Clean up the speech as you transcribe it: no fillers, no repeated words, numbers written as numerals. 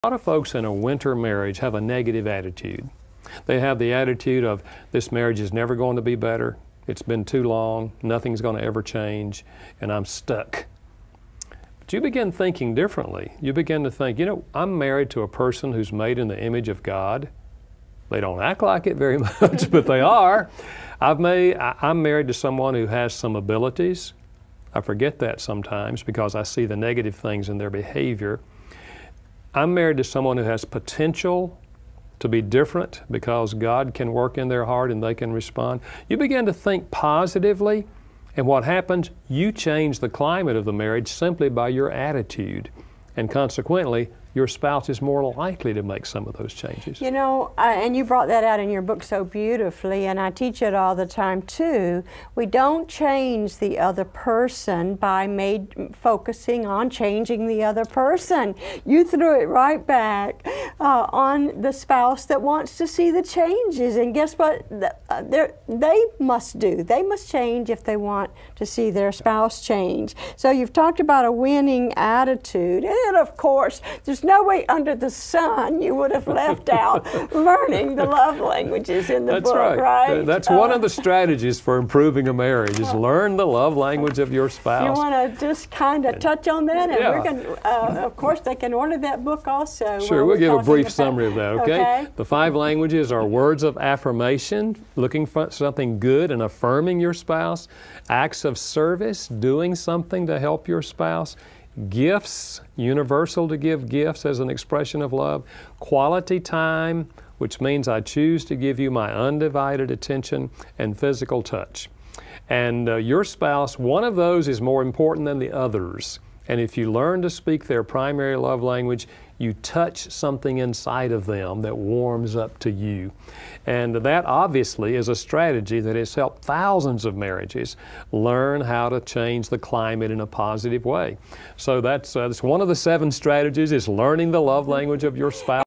A lot of folks in a winter marriage have a negative attitude. They have the attitude of, this marriage is never going to be better, it's been too long, nothing's going to ever change, and I'm stuck. But you begin thinking differently. You begin to think, you know, I'm married to a person who's made in the image of God. They don't act like it very much, but they are. I'm married to someone who has some abilities. I forget that sometimes because I see the negative things in their behavior. I'm married to someone who has potential to be different because God can work in their heart and they can respond. You begin to think positively, and what happens? You change the climate of the marriage simply by your attitude, and consequently, your spouse is more likely to make some of those changes. You know, and you brought that out in your book so beautifully, and I teach it all the time too. We don't change the other person by focusing on changing the other person. You threw it right back on the spouse that wants to see the changes, and guess what? They must do. They must change if they want to see their spouse change. So you've talked about a winning attitude, and of course, there's no way under the sun you would have left out learning the love languages in the book, right? That's one of the strategies for improving a marriage is learn the love language of your spouse. You want to just kind of touch on that? And we're going to, of course, they can order that book also. Sure, we'll give a brief summary of that, okay? The 5 languages are words of affirmation, looking for something good and affirming your spouse, acts of service, doing something to help your spouse, gifts, universal to give gifts as an expression of love, quality time, which means I choose to give you my undivided attention, and physical touch. And your spouse, one of those is more important than the others. And if you learn to speak their primary love language, you touch something inside of them that warms up to you. And that obviously is a strategy that has helped thousands of marriages learn how to change the climate in a positive way. So that's one of the 7 strategies is learning the love language of your spouse.